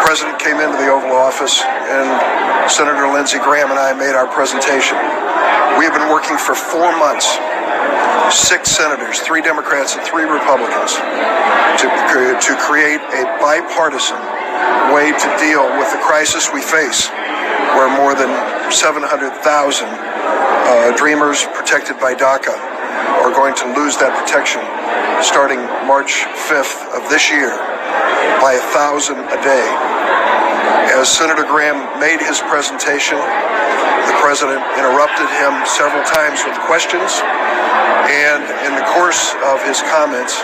President came into the Oval Office, and Senator Lindsey Graham and I made our presentation. We have been working for 4 months, 6 senators, 3 Democrats and 3 Republicans, to create a bipartisan way to deal with the crisis we face, where more than 700,000 Dreamers protected by DACA are going to lose that protection starting March 5th of this year by 1,000 a day. As Senator Graham made his presentation, the President interrupted him several times with questions, and in the course of his comments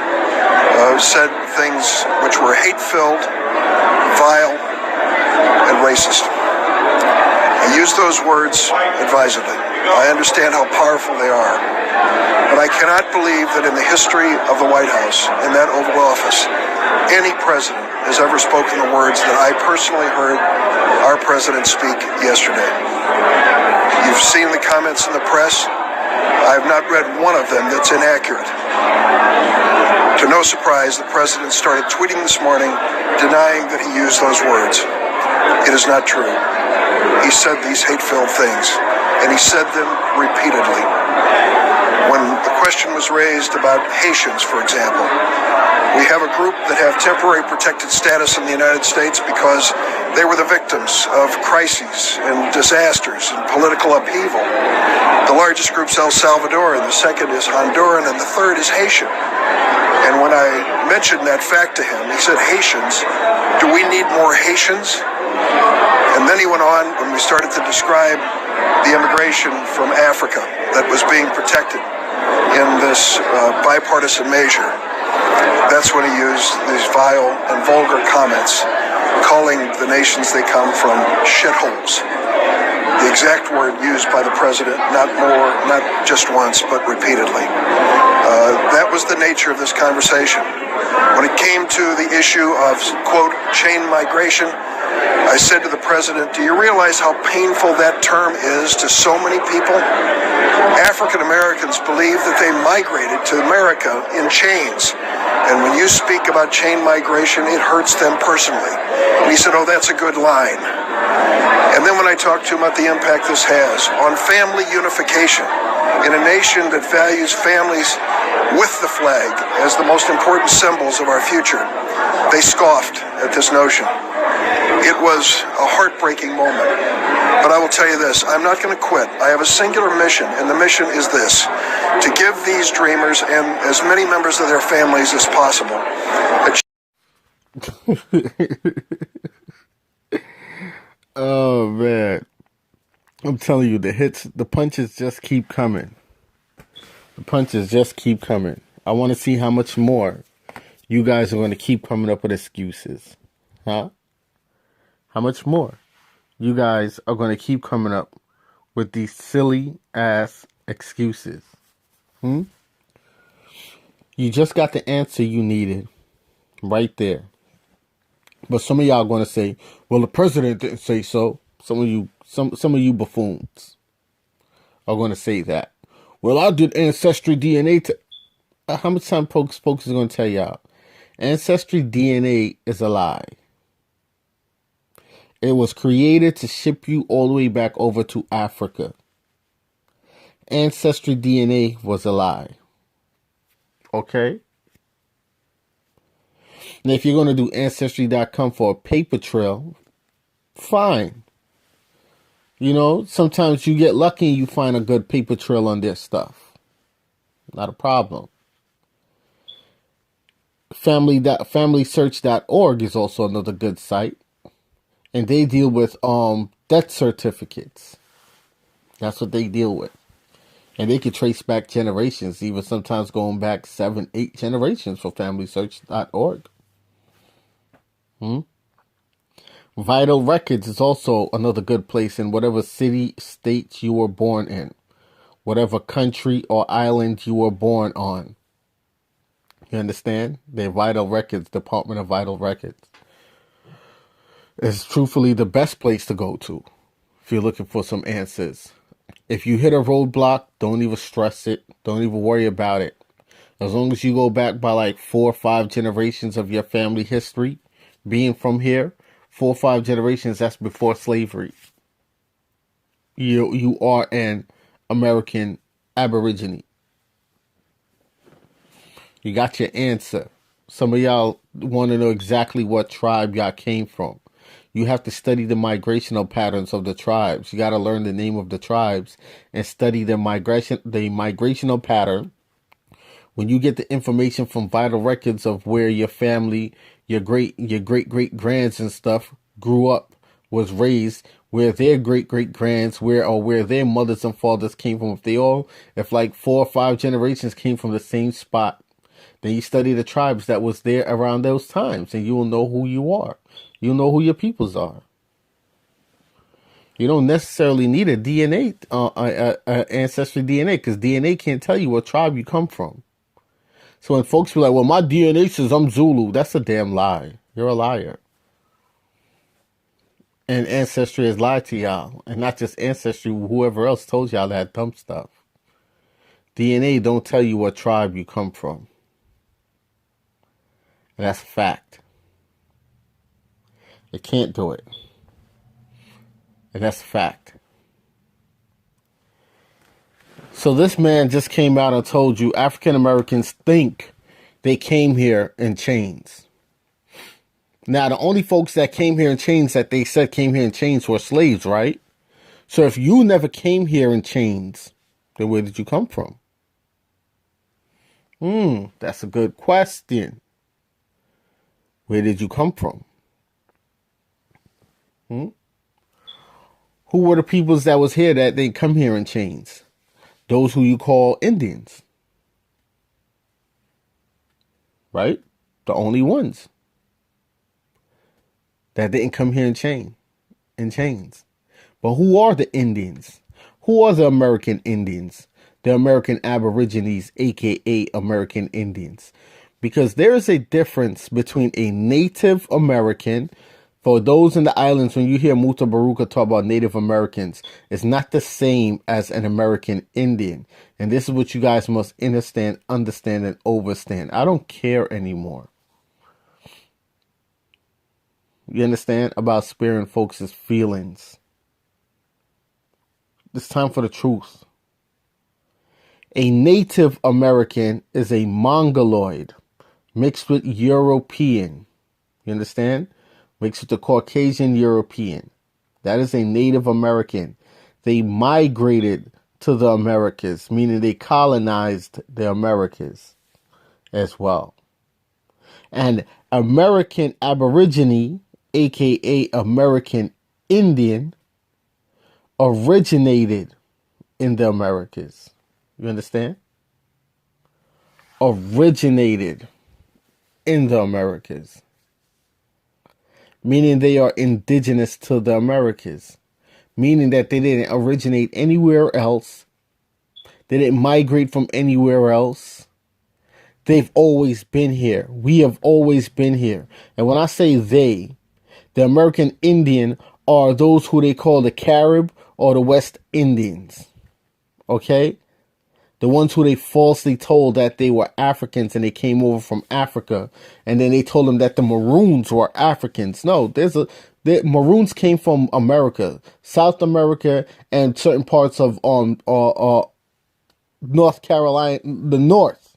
said things which were hate-filled, vile, and racist. I use those words advisedly. I understand how powerful they are, but I cannot believe that in the history of the White House, in that Oval Office, any president has ever spoken the words that I personally heard our president speak yesterday. You've seen the comments in the press. I have not read one of them that's inaccurate. To no surprise, the president started tweeting this morning denying that he used those words. It is not true. He said these hate-filled things, and he said them repeatedly. When the question was raised about Haitians, for example, we have a group that have temporary protected status in the United States because they were the victims of crises and disasters and political upheaval. The largest group's El Salvador, and the second is Honduran, and the third is Haitian. And when I mentioned that fact to him, he said, "Haitians? Do we need more Haitians?" And then he went on when we started to describe the immigration from Africa that was being protected in this bipartisan measure. That's when he used these vile and vulgar comments, calling the nations they come from shitholes. The exact word used by the president, not just once, but repeatedly. That was the nature of this conversation. When it came to the issue of, quote, chain migration, I said to the president, do you realize how painful that term is to so many people? African Americans believe that they migrated to America in chains. And when you speak about chain migration, it hurts them personally. And he said, oh, that's a good line. And then when I talked to him about the impact this has on family unification in a nation that values families with the flag as the most important symbols of our future, they scoffed at this notion. It was a heartbreaking moment. But I will tell you this, I'm not going to quit. I have a singular mission, and the mission is this: to give these dreamers and as many members of their families as possible Oh, man. I'm telling you, the punches just keep coming. The punches just keep coming. I want to see how much more you guys are going to keep coming up with excuses. Huh? How much more you guys are going to keep coming up with these silly ass excuses? You just got the answer you needed right there. But some of y'all are going to say, well, the president didn't say so. Some of you buffoons are going to say that. Well, I did Ancestry DNA. How much time folks is going to tell y'all? Ancestry DNA is a lie. It was created to ship you all the way back over to Africa. Ancestry DNA was a lie. Okay? Now, if you're going to do Ancestry.com for a paper trail, fine. You know, sometimes you get lucky and you find a good paper trail on their stuff. Not a problem. FamilySearch.org is also another good site. And they deal with death certificates. That's what they deal with. And they can trace back generations, even sometimes going back 7, 8 generations for FamilySearch.org. Vital Records is also another good place in whatever city, state you were born in. Whatever country or island you were born on. You understand? Their Vital Records, Department of Vital Records, is truthfully the best place to go to if you're looking for some answers. If you hit a roadblock, don't even stress it. Don't even worry about it. As long as you go back by like 4 or 5 generations of your family history, being from here, 4 or 5 generations, that's before slavery. You are an American Aborigine. You got your answer. Some of y'all want to know exactly what tribe y'all came from. You have to study the migrational patterns of the tribes. You got to learn the name of the tribes and study the migrational pattern. When you get the information from vital records of where your family, your great grands and stuff grew up, was raised, where their great grands, where their mothers and fathers came from, if like 4 or 5 generations came from the same spot, then you study the tribes that was there around those times, and you will know who you are. You'll know who your peoples are. You don't necessarily need a DNA, ancestry DNA, because DNA can't tell you what tribe you come from. So when folks be like, well, my DNA says I'm Zulu, that's a damn lie. You're a liar. And Ancestry has lied to y'all. And not just Ancestry, whoever else told y'all that dumb stuff. DNA don't tell you what tribe you come from. And that's a fact. It can't do it. And that's a fact. So this man just came out and told you African Americans think they came here in chains. Now, the only folks that came here in chains that they said came here in chains were slaves, right? So if you never came here in chains, then where did you come from? That's a good question. Where did you come from? Who were the peoples that was here that they come here in chains? Those who you call Indians. Right? The only ones that didn't come here in chains. But who are the Indians? Who are the American Indians? The American Aborigines, aka American Indians. Because there is a difference between a Native American. For those in the islands, when you hear Muta Baruka talk about Native Americans, it's not the same as an American Indian. And this is what you guys must understand, and overstand. I don't care anymore. You understand? About sparing folks' feelings. It's time for the truth. A Native American is a Mongoloid mixed with European. You understand? Mixed with the Caucasian European. That is a Native American. They migrated to the Americas, meaning they colonized the Americas as well. And American Aborigine, aka American Indian, originated in the Americas. You understand? Originated in the Americas. Meaning they are indigenous to the Americas. Meaning that they didn't originate anywhere else. They didn't migrate from anywhere else. They've always been here. We have always been here. And when I say they, the American Indian are those who they call the Carib or the West Indians. Okay? The ones who they falsely told that they were Africans and they came over from Africa. And then they told them that the Maroons were Africans. No, the Maroons came from America, South America, and certain parts of North Carolina, the North,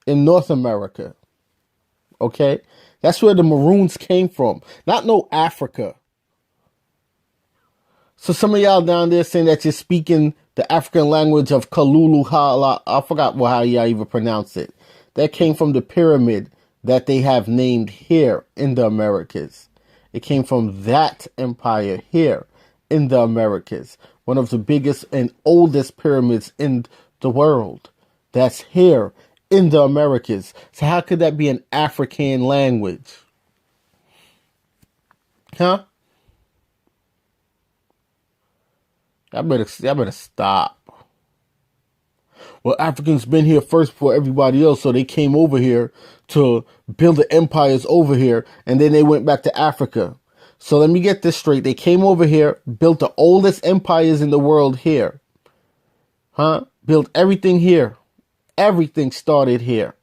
in North America. Okay? That's where the Maroons came from. Not no Africa. So some of y'all down there saying that you're speaking the African language of Kalulu Hala. I forgot how y'all even pronounce it. That came from the pyramid that they have named here in the Americas. It came from that empire here in the Americas. One of the biggest and oldest pyramids in the world. That's here in the Americas. So how could that be an African language? Huh? Y'all better stop. Well, Africans been here first before everybody else, so they came over here to build the empires over here, and then they went back to Africa. So let me get this straight. They came over here, built the oldest empires in the world here. Huh? Built everything here. Everything started here.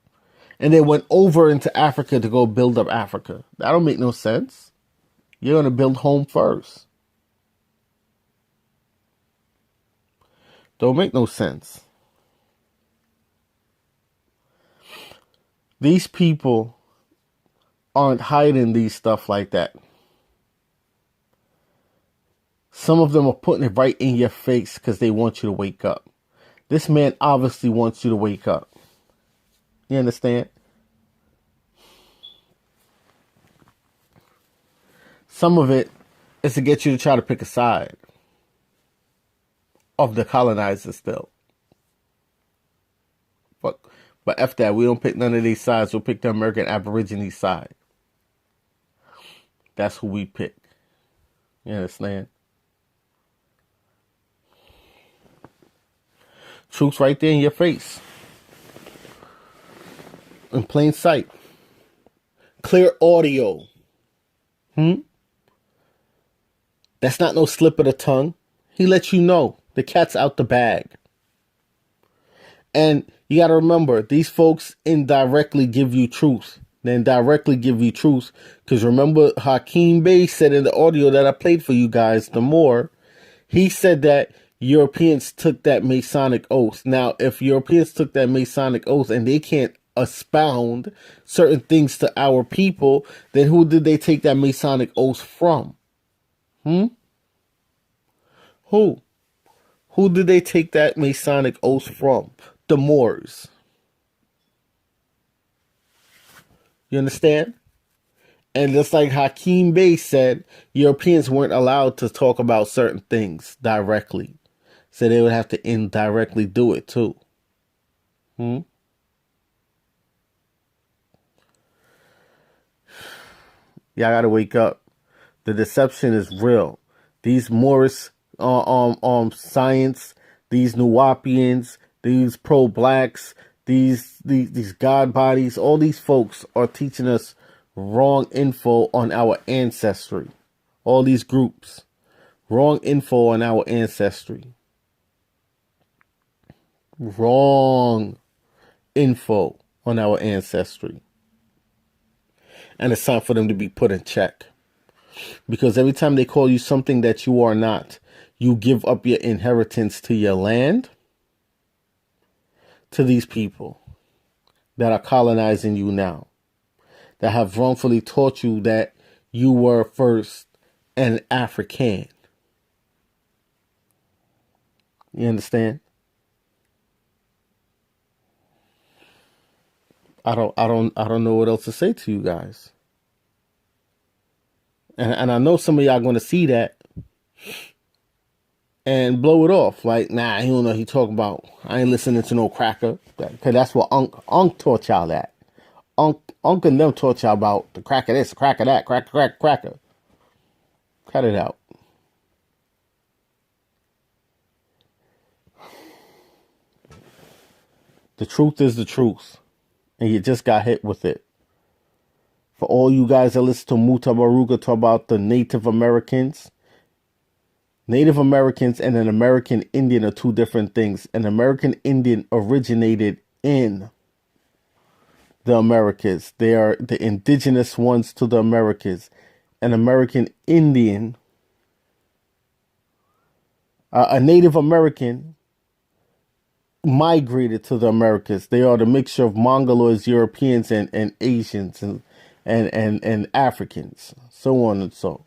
And they went over into Africa to go build up Africa. That don't make no sense. You're going to build home first. Don't make no sense. These people aren't hiding these stuff like that. Some of them are putting it right in your face because they want you to wake up. This man obviously wants you to wake up. You understand? Some of it is to get you to try to pick a side of the colonizers still. But F that, we don't pick none of these sides. We'll pick the American Aborigine side. That's who we pick. You understand? Truth's right there in your face. In plain sight. Clear audio. That's not no slip of the tongue. He lets you know the cat's out the bag. And you got to remember, these folks indirectly give you truth. They indirectly give you truth. Because remember, Hakeem Bey said in the audio that I played for you guys, the more, he said that Europeans took that Masonic oath. Now, if Europeans took that Masonic oath and they can't expound certain things to our people, then who did they take that Masonic oath from? Who? Who did they take that Masonic oath from? The Moors. You understand? And just like Hakeem Bey said, Europeans weren't allowed to talk about certain things directly. So they would have to indirectly do it too. Y'all gotta wake up. The deception is real. These Moorish science, these Nuwapians, these pro-blacks, these god bodies, all these folks are teaching us wrong info on our ancestry. All these groups, wrong info on our ancestry. Wrong info on our ancestry. And it's time for them to be put in check. Because every time they call you something that you are not, you give up your inheritance to your land, to these people that are colonizing you now, that have wrongfully taught you that you were first an African. You understand? I don't know what else to say to you guys. And I know some of y'all going to see that and blow it off. Like, nah, he don't know what he talking about. I ain't listening to no cracker. Because that's what Unc taught y'all that. Unc and them taught y'all about the cracker this, cracker that, cracker. Cut it out. The truth is the truth. And you just got hit with it. For all you guys that listen to Mutabaruga talk about the Native Americans and an American Indian are two different things. An American Indian originated in the Americas. They are the indigenous ones to the Americas. An American Indian, a Native American, migrated to the Americas. They are the mixture of Mongoloids, Europeans, and Asians, and Africans, so on and so.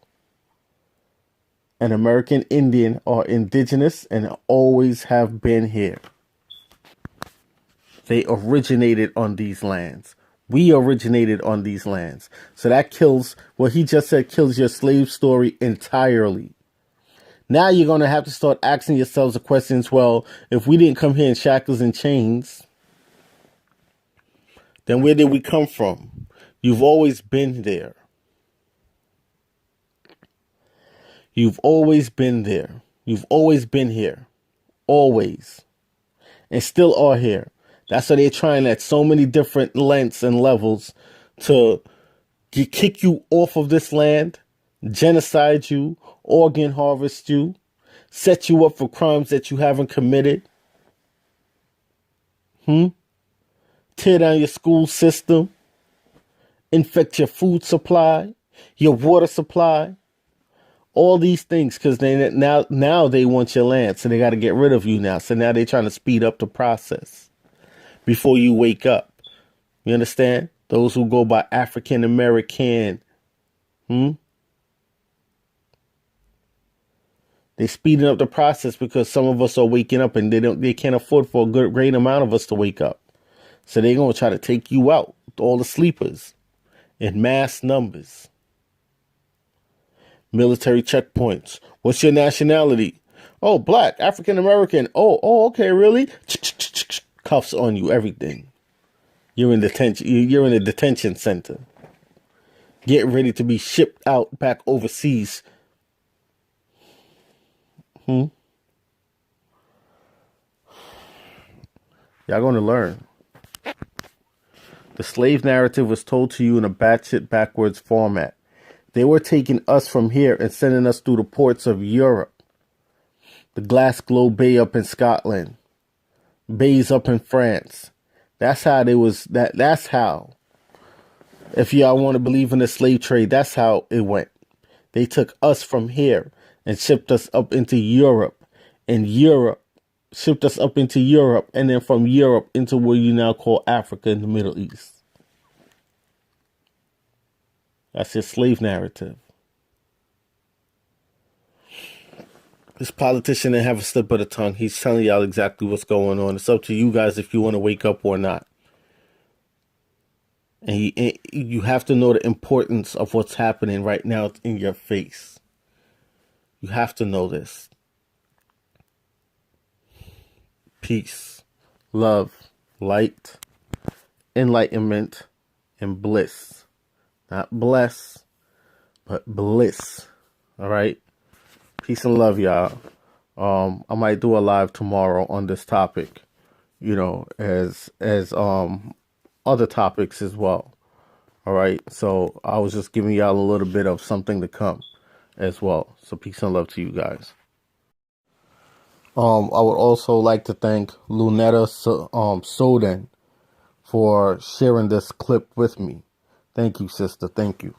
An American Indian are indigenous and always have been here. They originated on these lands. We originated on these lands. So that kills, what he just said, kills your slave story entirely. Now you're going to have to start asking yourselves the questions, well, if we didn't come here in shackles and chains, then where did we come from? You've always been there. You've always been there. You've always been here. Always. And still are here. That's why they're trying at so many different lengths and levels to kick you off of this land, genocide you, organ harvest you, set you up for crimes that you haven't committed. Tear down your school system, infect your food supply, your water supply, all these things, because they now they want your land, so they got to get rid of you now. So now they're trying to speed up the process before you wake up. You understand? Those who go by African American, they speeding up the process because some of us are waking up and they can't afford for a great amount of us to wake up. So they're gonna try to take you out, all the sleepers, in mass numbers. Military checkpoints. What's your nationality? Oh, black, African American. Oh, okay, really? Cuffs on you, everything. You're in detention. You're in a detention center. Get ready to be shipped out back overseas. Y'all going to learn. The slave narrative was told to you in a batshit backwards format. They were taking us from here and sending us through the ports of Europe. The Glasgow Bay up in Scotland. Bays up in France. That's how they was. That's how. If y'all want to believe in the slave trade, that's how it went. They took us from here and shipped us up into Europe. And Europe shipped us up into Europe. And then from Europe into what you now call Africa and the Middle East. That's your slave narrative. This politician didn't have a slip of the tongue. He's telling y'all exactly what's going on. It's up to you guys if you want to wake up or not. And you have to know the importance of what's happening right now in your face. You have to know this. Peace, love, light, enlightenment, and bliss. Not bless, but bliss. All right? Peace and love, y'all. I might do a live tomorrow on this topic, as other topics as well. All right. So I was just giving y'all a little bit of something to come as well. So peace and love to you guys. I would also like to thank Lunetta Soden for sharing this clip with me. Thank you, sister. Thank you.